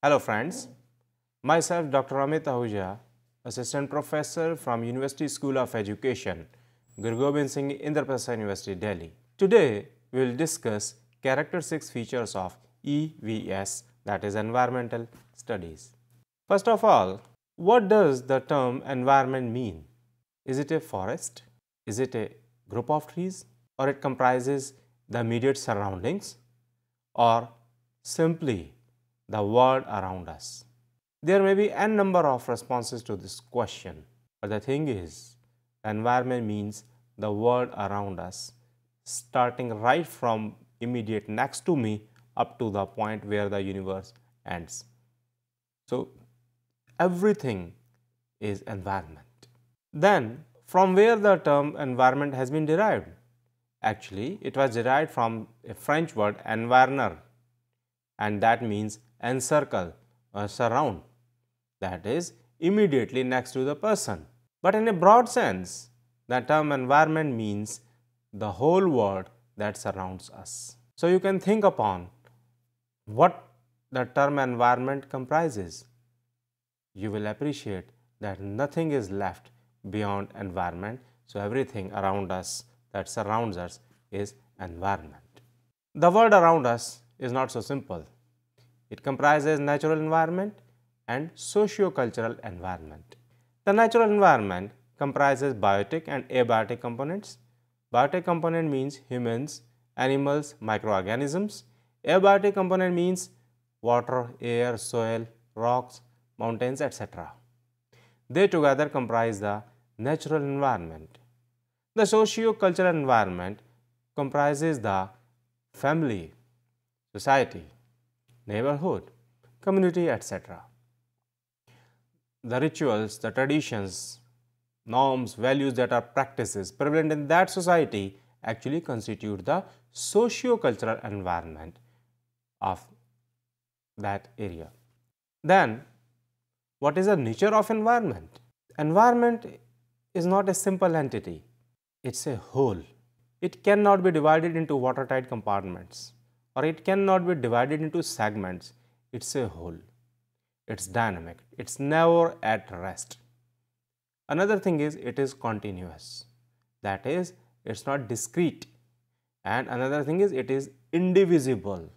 Hello friends, myself Dr. Amit Ahuja, Assistant Professor from University School of Education, Guru Gobind Singh Indraprastha University, Delhi. Today we will discuss characteristic features of EVS, that is Environmental Studies. First of all, what does the term environment mean? Is it a forest? Is it a group of trees? Or it comprises the immediate surroundings? Or simply the world around us? There may be n number of responses to this question, but the thing is, environment means the world around us, starting right from immediate next to me up to the point where the universe ends. So, everything is environment. Then, from where the term environment has been derived? Actually, it was derived from a French word environner, and that means encircle or surround, that is immediately next to the person. But in a broad sense, the term environment means the whole world that surrounds us. So you can think upon what the term environment comprises. You will appreciate that nothing is left beyond environment, so everything around us that surrounds us is environment. The world around us is not so simple. It comprises natural environment and socio-cultural environment. The natural environment comprises biotic and abiotic components. Biotic component means humans, animals, microorganisms. Abiotic component means water, air, soil, rocks, mountains, etc. They together comprise the natural environment. The socio-cultural environment comprises the family, society, neighborhood, community, etc. The rituals, the traditions, norms, values that are practices prevalent in that society actually constitute the socio-cultural environment of that area. Then, what is the nature of environment? Environment is not a simple entity, it's a whole. It cannot be divided into watertight compartments, or it cannot be divided into segments. It's a whole. It's dynamic. It's never at rest. Another thing is it is continuous. That is, it's not discrete. And another thing is it is indivisible.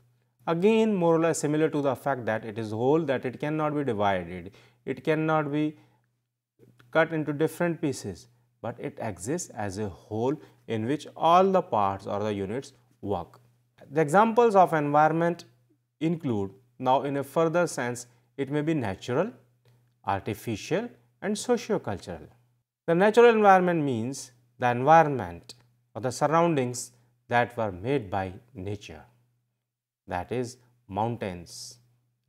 Again, more or less similar to the fact that it is whole, that it cannot be divided. It cannot be cut into different pieces, but it exists as a whole in which all the parts or the units work. The examples of environment include, now in a further sense, it may be natural, artificial and socio-cultural. The natural environment means the environment or the surroundings that were made by nature, that is mountains,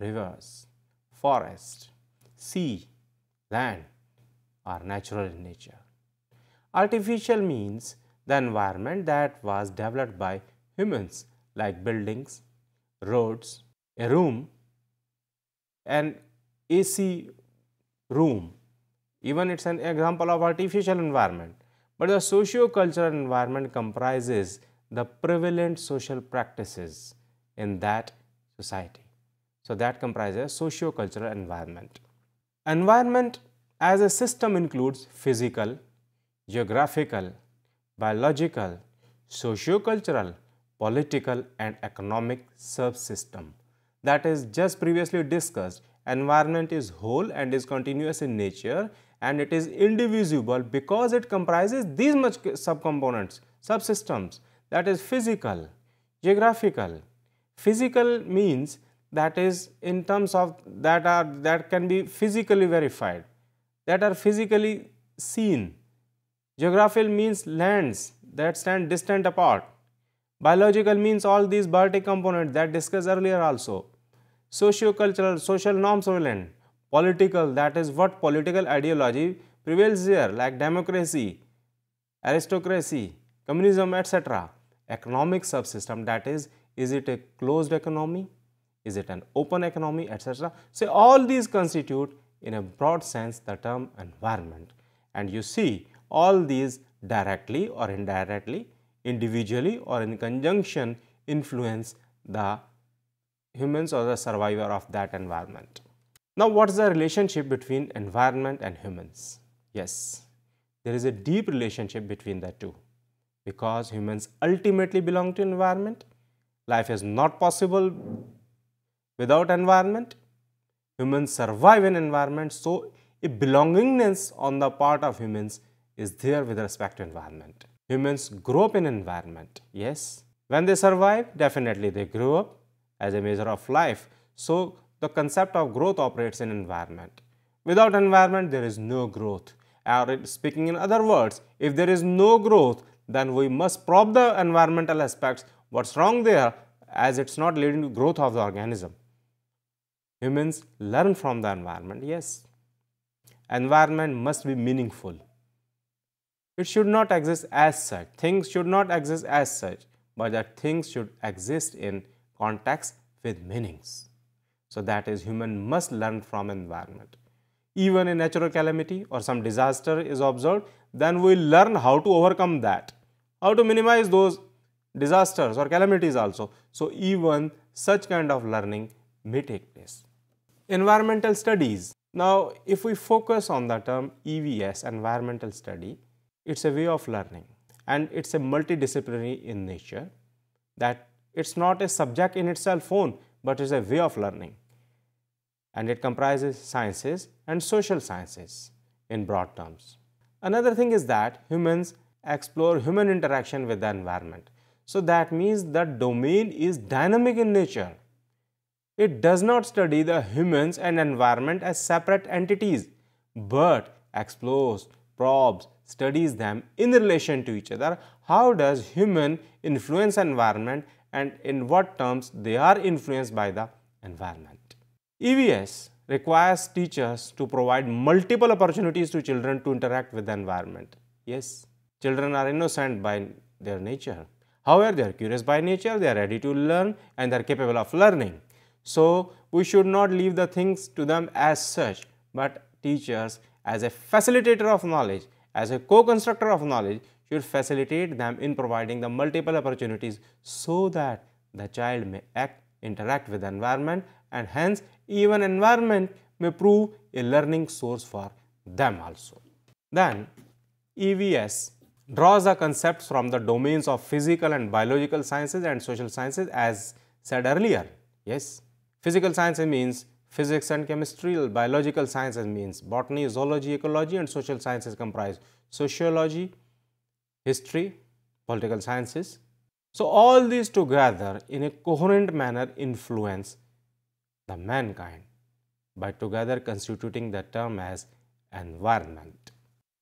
rivers, forest, sea, land are natural in nature. Artificial means the environment that was developed by humans, like buildings, roads, a room, an AC room. Even it's an example of artificial environment. But the socio-cultural environment comprises the prevalent social practices in that society. So that comprises socio-cultural environment. Environment as a system includes physical, geographical, biological, socio-cultural, political and economic subsystem. That is just previously discussed. Environment is whole and is continuous in nature, and it is indivisible because it comprises these much subcomponents, subsystems, that is physical, geographical. Physical means that is in terms of that can be physically verified, that are physically seen. Geographical means lands that stand distant apart. Biological means all these biotic components that discussed earlier also. Socio-cultural, social norms prevalent. Political, that is what political ideology prevails here, like democracy, aristocracy, communism, etc. Economic subsystem, that is it a closed economy? Is it an open economy, etc.? So all these constitute in a broad sense the term environment. And you see all these directly or indirectly, individually or in conjunction influence the humans are the survivor of that environment. Now, what is the relationship between environment and humans? Yes, there is a deep relationship between the two because humans ultimately belong to environment. Life is not possible without environment. Humans survive in environment, so a belongingness on the part of humans is there with respect to environment. Humans grow up in environment, yes. When they survive, definitely they grow up as a measure of life. So the concept of growth operates in environment. Without environment, there is no growth. Or speaking in other words, if there is no growth, then we must probe the environmental aspects. What's wrong there, as it's not leading to growth of the organism. Humans learn from the environment, yes. Environment must be meaningful. It should not exist as such. Things should not exist as such, but that things should exist in context with meanings. So that is, human must learn from environment. Even a natural calamity or some disaster is observed, then we learn how to overcome that, how to minimize those disasters or calamities also. So even such kind of learning may take place. Environmental studies. Now, if we focus on the term EVS, environmental study, it's a way of learning and it's a multidisciplinary in nature, that it's not a subject in itself own, but it's a way of learning. And it comprises sciences and social sciences in broad terms. Another thing is that humans explore human interaction with the environment. So that means the domain is dynamic in nature. It does not study the humans and environment as separate entities, but explores, probes, studies them in relation to each other. How does human influence environment and in what terms they are influenced by the environment? EVS requires teachers to provide multiple opportunities to children to interact with the environment. Yes, children are innocent by their nature. However, they are curious by nature, they are ready to learn and they are capable of learning. So, we should not leave the things to them as such, but teachers as a facilitator of knowledge, as a co-constructor of knowledge, should facilitate them in providing the multiple opportunities so that the child may interact with the environment, and hence even environment may prove a learning source for them also. Then EVS draws the concepts from the domains of physical and biological sciences and social sciences as said earlier. Yes, physical sciences means physics and chemistry, biological sciences means botany, zoology, ecology, and social sciences comprise sociology, history, political sciences. So all these together in a coherent manner influence the mankind by together constituting the term as environment.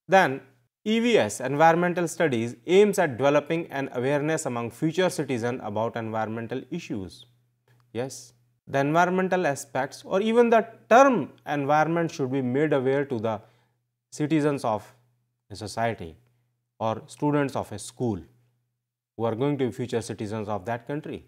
Then EVS, environmental studies, aims at developing an awareness among future citizens about environmental issues. Yes, the environmental aspects or even the term environment should be made aware to the citizens of a society or students of a school who are going to be future citizens of that country.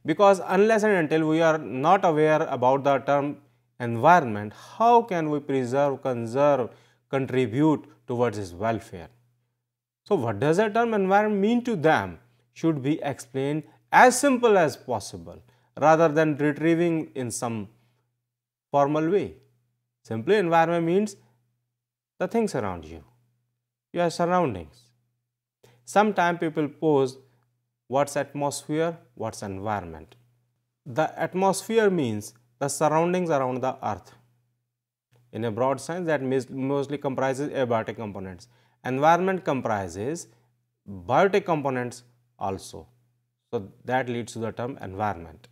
Because unless and until we are not aware about the term environment, how can we preserve, conserve, contribute towards its welfare? So what does the term environment mean to them should be explained as simple as possible rather than retrieving in some formal way. Simply environment means the things around you, your surroundings. Sometimes people pose what's atmosphere, what's environment. The atmosphere means the surroundings around the earth. In a broad sense, that mostly comprises abiotic components. Environment comprises biotic components also. So that leads to the term environment.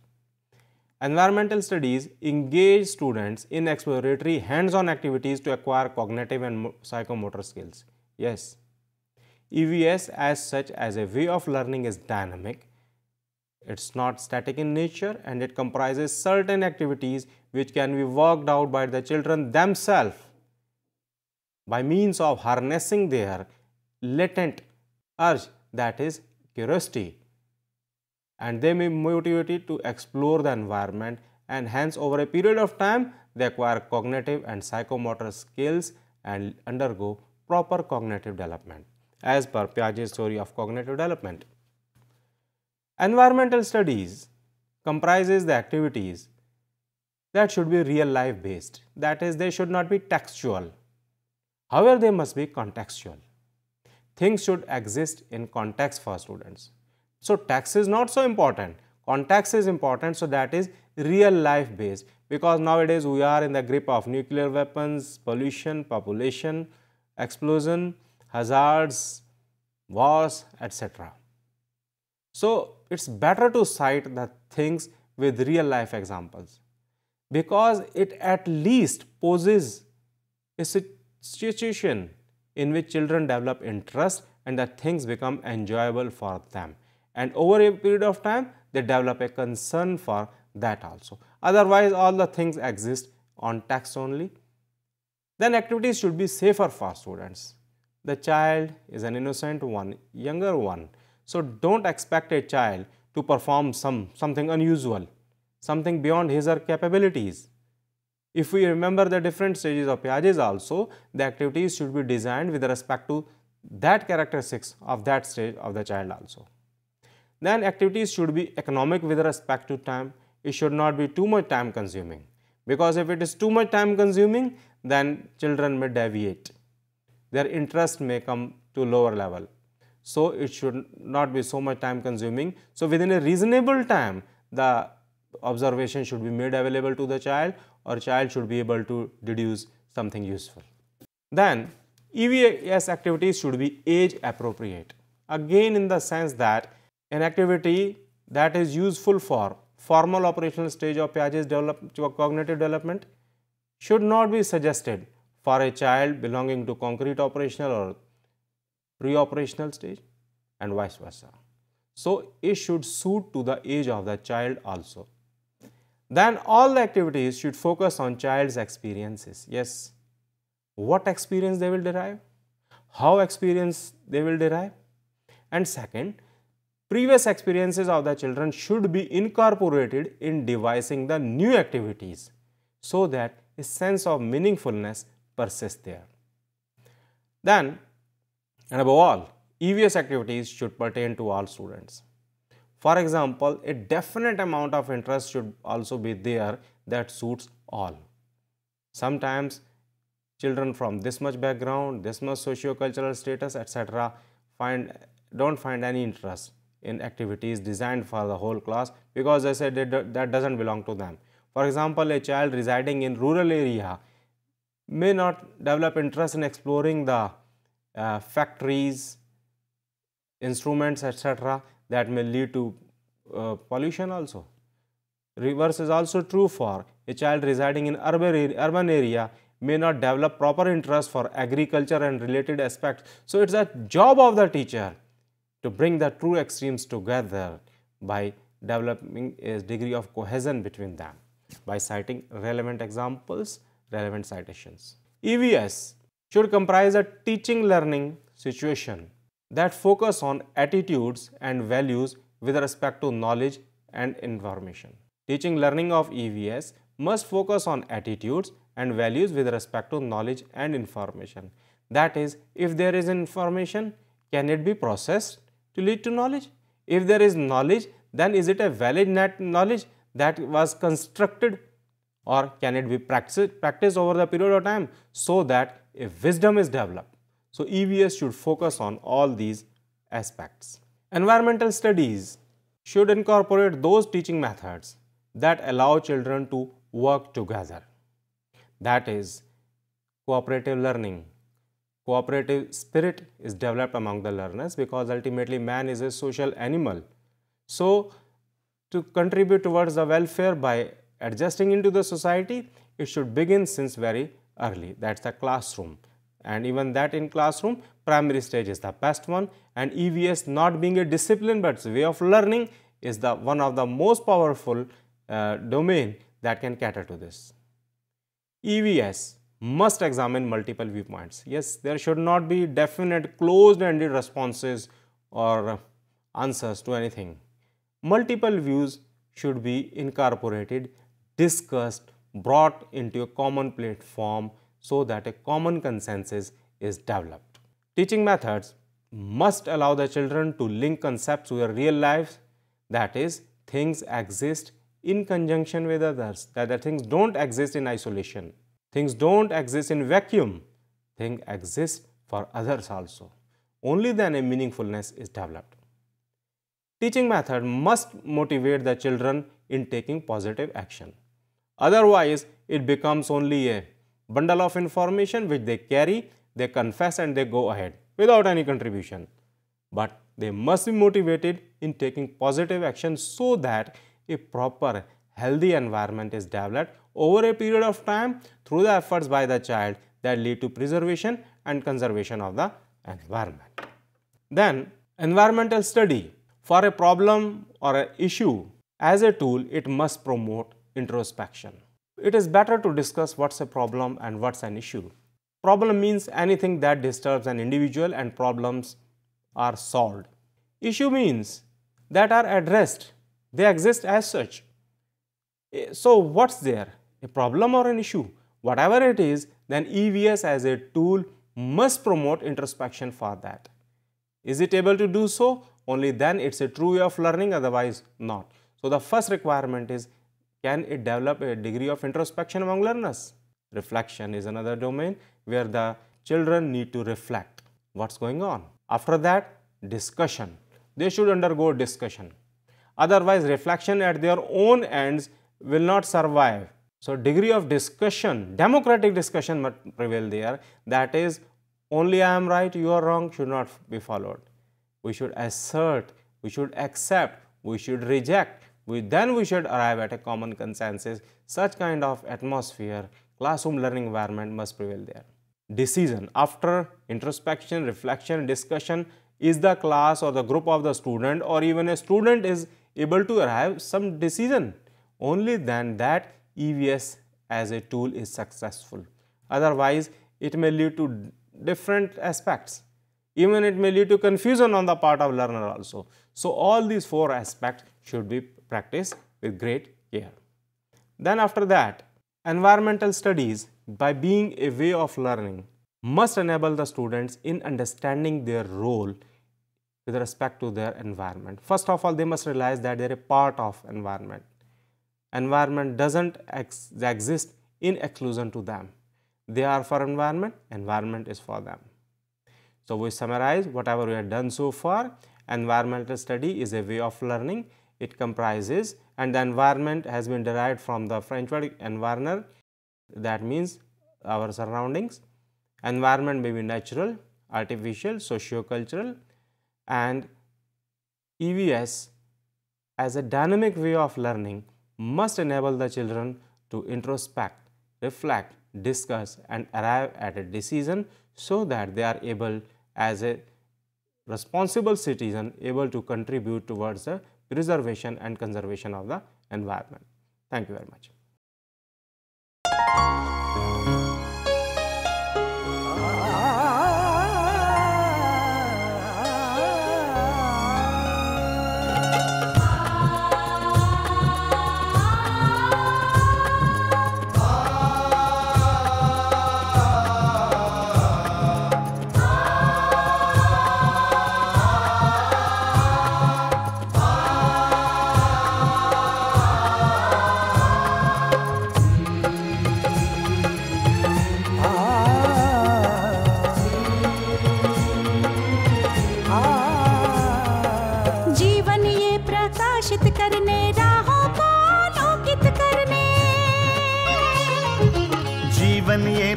Environmental studies engage students in exploratory hands-on activities to acquire cognitive and psychomotor skills. Yes, EVS as such as a way of learning is dynamic. It's not static in nature and it comprises certain activities which can be worked out by the children themselves by means of harnessing their latent urge, that is curiosity, and they may be motivated to explore the environment, and hence over a period of time they acquire cognitive and psychomotor skills and undergo proper cognitive development as per Piaget's theory of cognitive development. Environmental studies comprises the activities that should be real life based. That is, they should not be textual. However, they must be contextual. Things should exist in context for students. So, text is not so important. Context is important, so that is real life based, because nowadays we are in the grip of nuclear weapons, pollution, population, explosion, hazards, wars, etc. So, it is better to cite the things with real life examples, because it at least poses a situation in which children develop interest and the things become enjoyable for them, and over a period of time they develop a concern for that also. Otherwise, all the things exist on text only. Then activities should be safer for students. The child is an innocent one, younger one. So, don't expect a child to perform something unusual, something beyond his or her capabilities. If we remember the different stages of Piaget's also, the activities should be designed with respect to that characteristics of that stage of the child also. Then activities should be economic with respect to time. It should not be too much time consuming, because if it is too much time consuming, then children may deviate. Their interest may come to lower level. So, it should not be so much time consuming. So, within a reasonable time, the observation should be made available to the child, or child should be able to deduce something useful. Then EVS activities should be age appropriate. Again, in the sense that an activity that is useful for formal operational stage of Piaget's cognitive development should not be suggested for a child belonging to concrete operational or pre-operational stage, and vice versa. So, it should suit to the age of the child also. Then all the activities should focus on child's experiences. Yes, what experience they will derive, how experience they will derive, and second, previous experiences of the children should be incorporated in devising the new activities, so that a sense of meaningfulness persists there. Then, and above all, EVS activities should pertain to all students. For example, a definite amount of interest should also be there that suits all. Sometimes children from this much background, this much socio-cultural status, etc. don't find any interest in activities designed for the whole class, because they said that doesn't belong to them. For example, a child residing in rural area may not develop interest in exploring the factories, instruments, etc. that may lead to pollution also. Reverse is also true for a child residing in urban area may not develop proper interest for agriculture and related aspects. So, it's a job of the teacher to bring the true extremes together by developing a degree of cohesion between them, by citing relevant examples, relevant citations. EVS should comprise a teaching learning situation that focus on attitudes and values with respect to knowledge and information. Teaching learning of EVS must focus on attitudes and values with respect to knowledge and information. That is, if there is information, can it be processed to lead to knowledge? If there is knowledge, then is it a valid knowledge that was constructed, or can it be practiced over the period of time so that a wisdom is developed? So, EVS should focus on all these aspects. Environmental studies should incorporate those teaching methods that allow children to work together. That is, cooperative learning. Cooperative spirit is developed among the learners, because ultimately man is a social animal. So, to contribute towards the welfare by adjusting into the society, it should begin since very early. That is the classroom. And even that in classroom, primary stage is the best one, and EVS not being a discipline but way of learning is the one of the most powerful domain that can cater to this. EVS must examine multiple viewpoints. Yes, there should not be definite closed-ended responses or answers to anything. Multiple views should be incorporated, discussed, brought into a common platform so that a common consensus is developed. Teaching methods must allow the children to link concepts to their real lives, that is, things exist in conjunction with others, that the things don't exist in isolation. Things don't exist in vacuum. Things exist for others also. Only then a meaningfulness is developed. Teaching method must motivate the children in taking positive action. Otherwise, it becomes only a bundle of information which they carry, they confess and they go ahead without any contribution. But they must be motivated in taking positive action so that a proper healthy environment is developed over a period of time through the efforts by the child that lead to preservation and conservation of the environment. Then, environmental study for a problem or an issue as a tool, it must promote introspection. It is better to discuss what's a problem and what's an issue. Problem means anything that disturbs an individual and problems are solved. Issue means that are addressed, they exist as such. So what's there? A problem or an issue? Whatever it is, then EVS as a tool must promote introspection for that. Is it able to do so? Only then it's a true way of learning, otherwise not. So the first requirement is, can it develop a degree of introspection among learners? Reflection is another domain where the children need to reflect what's going on. After that, discussion. They should undergo discussion. Otherwise, reflection at their own ends will not survive. So, degree of discussion, democratic discussion must prevail there. That is, only I am right, you are wrong should not be followed. We should assert, we should accept, we should reject. Then we should arrive at a common consensus. Such kind of atmosphere, classroom learning environment must prevail there. Decision. After introspection, reflection, discussion, is the class or the group of the student or even a student is able to arrive some decision. Only then that EVS as a tool is successful. Otherwise, it may lead to different aspects. Even it may lead to confusion on the part of learner also. So, all these four aspects should be practiced with great care. Then after that, environmental studies, by being a way of learning, must enable the students in understanding their role with respect to their environment. First of all, they must realize that they are a part of environment. Environment doesn't exist in exclusion to them. They are for environment, environment is for them. So, we summarize whatever we have done so far. Environmental study is a way of learning. It comprises, and the environment has been derived from the French word environner, that means our surroundings. Environment may be natural, artificial, socio-cultural, and EVS as a dynamic way of learning must enable the children to introspect, reflect, discuss and arrive at a decision so that they are able as a responsible citizen able to contribute towards the preservation and conservation of the environment. Thank you very much.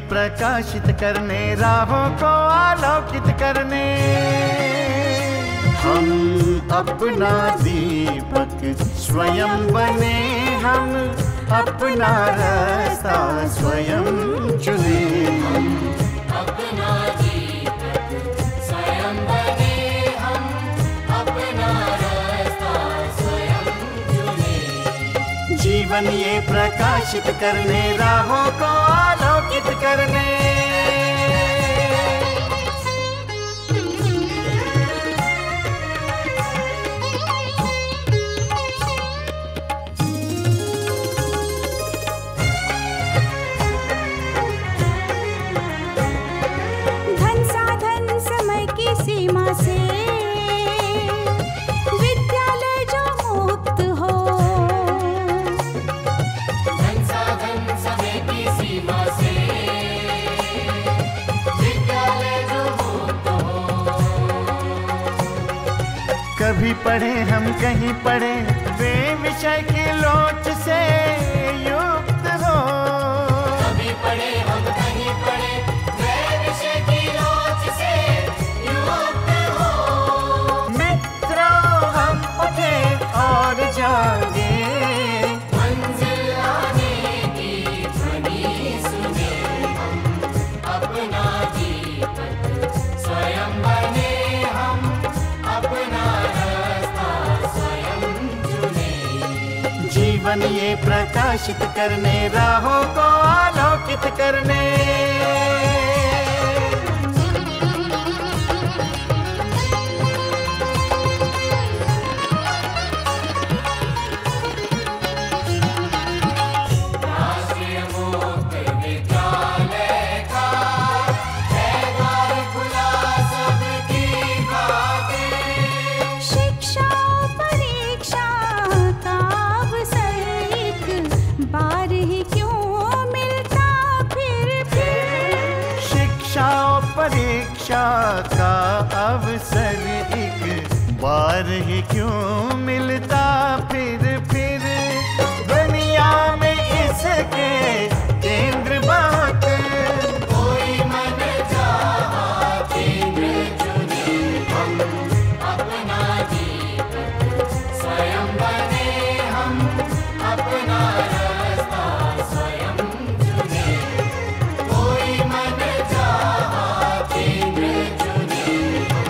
प्रकाशित करने राहों को आलोकित करने हम अपना दीपक स्वयं बने हम अपना रास्ता स्वयं चुने हम अपना दीपक स्वयं बने हम अपना रास्ता स्वयं चुने जीवन ये प्रकाशित करने राहों को आलोकित करने धन साधन समय की सीमा से विद्यालय जो मुक्त हो कभी पढ़े हम कहीं पढ़े वे विषय की लोच से युक्त हो। कभी पढ़े हम कहीं पढ़े वे विषय की लोच से युक्त हो। मित्रों हम उठे और जागे, मंजिल आने की ध्वनि सुने हम, अपना दीपक स्वयं बने हम, अपना रास्ता स्वयं चुने। जीवन ये प्रकाशित करने, राहों को आलोकित करने। राष्ट्रीय मुक्त विद्यालय का है द्वार खुला सबकी खातिर। शिक्षा परीक्षा का अवसर एक बार ही क्यों मिलता फिर। शिक्षा और परीक्षा का अवसर एक बार ही क्यों मिलता फिर। दुनिया में इसके केंद्र बहुत, कोई मन चाहा केंद्र चुने हम, अपना दीपक स्वयं बने हम, अपना रास्ता स्वयं चुने। कोई मन चाहा केंद्र चुने हम,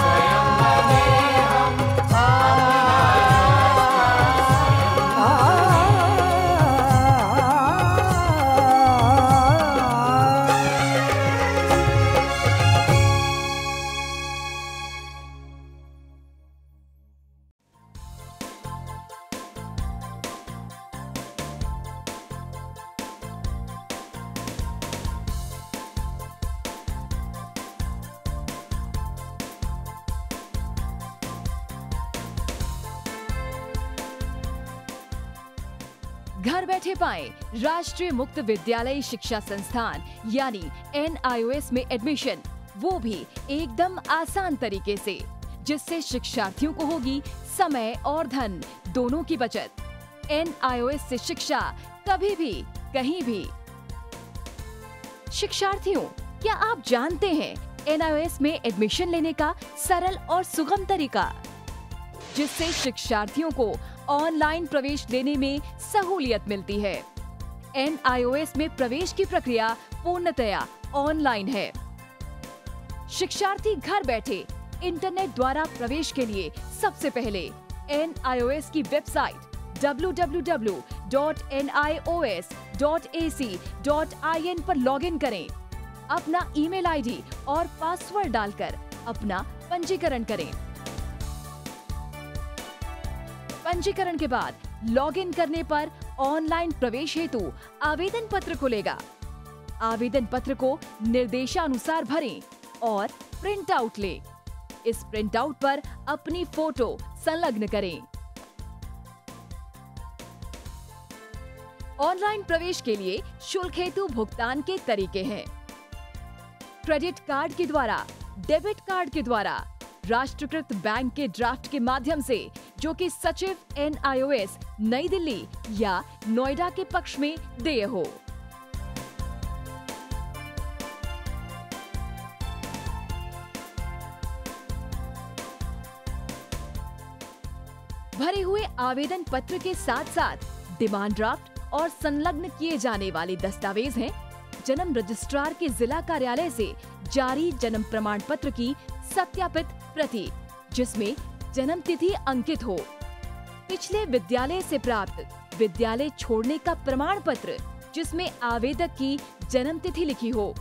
स्वयं बने हम, घर बैठे पाएं राष्ट्रीय मुक्त विद्यालय शिक्षा संस्थान यानी NIOS में एडमिशन, वो भी एकदम आसान तरीके से, जिससे शिक्षार्थियों को होगी समय और धन दोनों की बचत। NIOS से शिक्षा कभी भी कहीं भी। शिक्षार्थियों, क्या आप जानते हैं NIOS में एडमिशन लेने का सरल और सुगम तरीका, जिससे शिक्षार्थियों को ऑनलाइन प्रवेश लेने में सहूलियत मिलती है। NIOS में प्रवेश की प्रक्रिया पूर्णतया ऑनलाइन है। शिक्षार्थी घर बैठे इंटरनेट द्वारा प्रवेश के लिए सबसे पहले NIOS की वेबसाइट www.nios.ac.in पर लॉगिन करें। अपना ईमेल आईडी और पासवर्ड डालकर अपना पंजीकरण करें। पंजीकरण के बाद लॉगिन करने पर ऑनलाइन प्रवेश हेतु आवेदन पत्र खुलेगा। आवेदन पत्र को निर्देशानुसार भरें और प्रिंट आउट लें। इस प्रिंट आउट पर अपनी फोटो संलग्न करें। ऑनलाइन प्रवेश के लिए शुल्क हेतु भुगतान के तरीके हैं: क्रेडिट कार्ड के द्वारा, डेबिट कार्ड के द्वारा, राष्ट्रीयकृत बैंक के ड्राफ्ट के माध्यम से, जो कि सचिव NIOS नई दिल्ली या नोएडा के पक्ष में देय हो। भरे हुए आवेदन पत्र के साथ साथ डिमांड ड्राफ्ट और संलग्न किए जाने वाले दस्तावेज हैं: जन्म रजिस्ट्रार के जिला कार्यालय से जारी जन्म प्रमाण पत्र की सत्यापित प्रति, जिसमें जन्म तिथि अंकित हो, पिछले विद्यालय से प्राप्त विद्यालय छोड़ने का प्रमाण पत्र, जिसमें आवेदक की जन्म तिथि लिखी हो।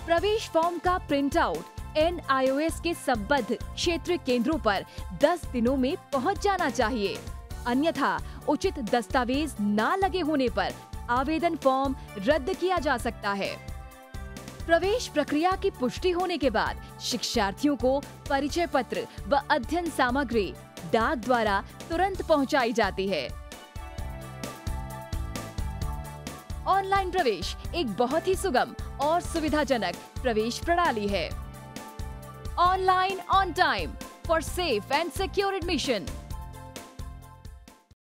प्रवेश फॉर्म का प्रिंट आउट NIOS के संबद्ध क्षेत्रीय केंद्रों पर 10 दिनों में पहुंच जाना चाहिए, अन्यथा उचित दस्तावेज न लगे होने पर आवेदन फॉर्म रद्द किया जा सकता है। प्रवेश प्रक्रिया की पुष्टि होने के बाद शिक्षार्थियों को परिचय पत्र व अध्ययन सामग्री डाक द्वारा तुरंत पहुंचाई जाती है। ऑनलाइन प्रवेश एक बहुत ही सुगम और सुविधाजनक प्रवेश प्रणाली है। online on time for safe and secure admission.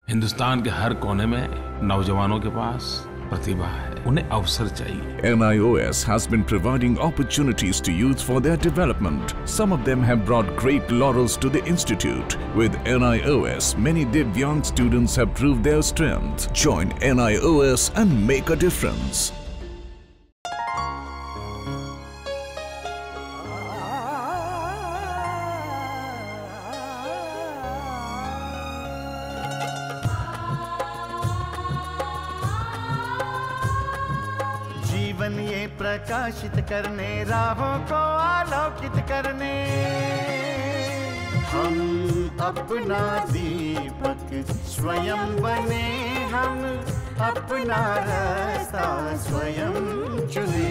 Hindustan के हर कोने में नौजवानों के पास प्रतिभा है, उन्हें अवसर चाहिए। NIOS has been providing opportunities to youth for their development. Some of them have brought great laurels to the institute. With NIOS, many Divyang students have proved their strength. Join NIOS and make a difference. जीवन ये प्रकाशित करने, राहों को आलोकित करने, हम अपना दीपक स्वयं बने, हम अपना रास्ता स्वयं चुने।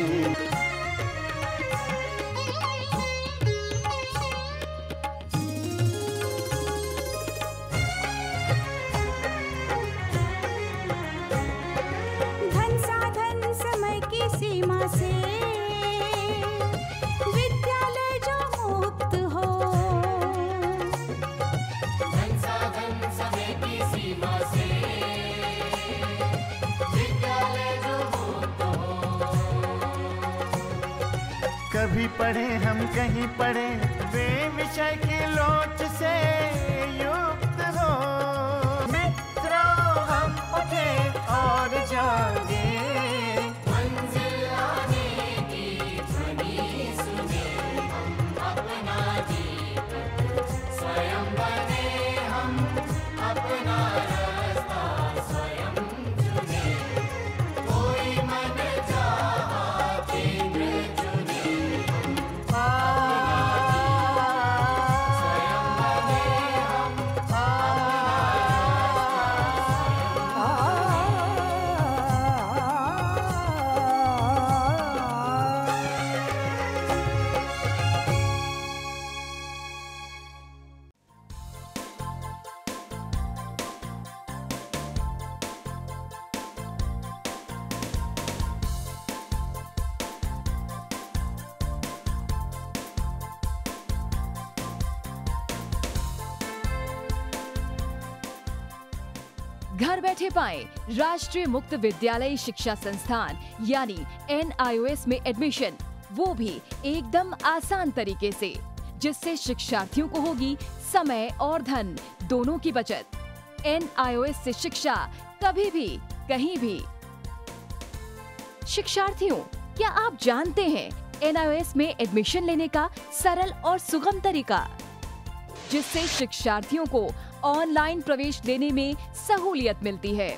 धन साधन समय की सीमा से विद्यालय जो मुक्त हो, धन साधन समय की सीमा से विद्यालय जो मुक्त हो। कभी पढ़े हम कहीं पढ़े, वे विषय की लोच से युक्त हो। मित्रों हम उठे और जागे, मंजिल आने की ध्वनि सुने, हम अपना दीपक स्वयं बने, हम अपना रास्ता स्वयं चुने। कोई मन चाहा केंद्र चुने, स्वयं बने, हम घर बैठे पाएं राष्ट्रीय मुक्त विद्यालय शिक्षा संस्थान यानी NIOS में एडमिशन, वो भी एकदम आसान तरीके से, जिससे शिक्षार्थियों को होगी समय और धन दोनों की बचत। NIOS से शिक्षा कभी भी कहीं भी। शिक्षार्थियों, क्या आप जानते हैं NIOS में एडमिशन लेने का सरल और सुगम तरीका, जिससे शिक्षार्थियों को ऑनलाइन प्रवेश लेने में सहूलियत मिलती है।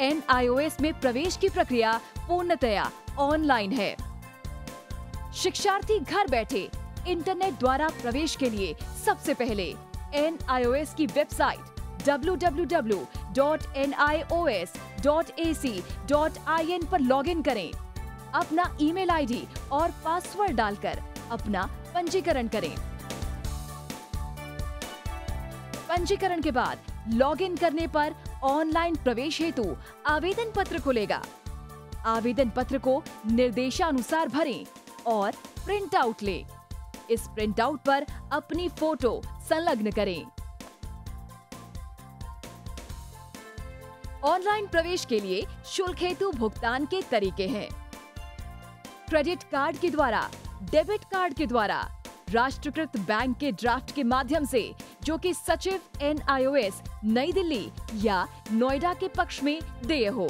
NIOS में प्रवेश की प्रक्रिया पूर्णतया ऑनलाइन है। शिक्षार्थी घर बैठे इंटरनेट द्वारा प्रवेश के लिए सबसे पहले NIOS की वेबसाइट www.nios.ac.in पर लॉगिन करें। अपना ईमेल आईडी और पासवर्ड डालकर अपना पंजीकरण करें। पंजीकरण के बाद लॉगिन करने पर ऑनलाइन प्रवेश हेतु आवेदन पत्र खुलेगा। आवेदन पत्र को निर्देशानुसार भरें और प्रिंट आउट लें। इस प्रिंट आउट पर अपनी फोटो संलग्न करें। ऑनलाइन प्रवेश के लिए शुल्क हेतु भुगतान के तरीके हैं: क्रेडिट कार्ड के द्वारा, डेबिट कार्ड के द्वारा, राष्ट्रीयकृत बैंक के ड्राफ्ट के माध्यम से, जो कि सचिव NIOS नई दिल्ली या नोएडा के पक्ष में देय हो।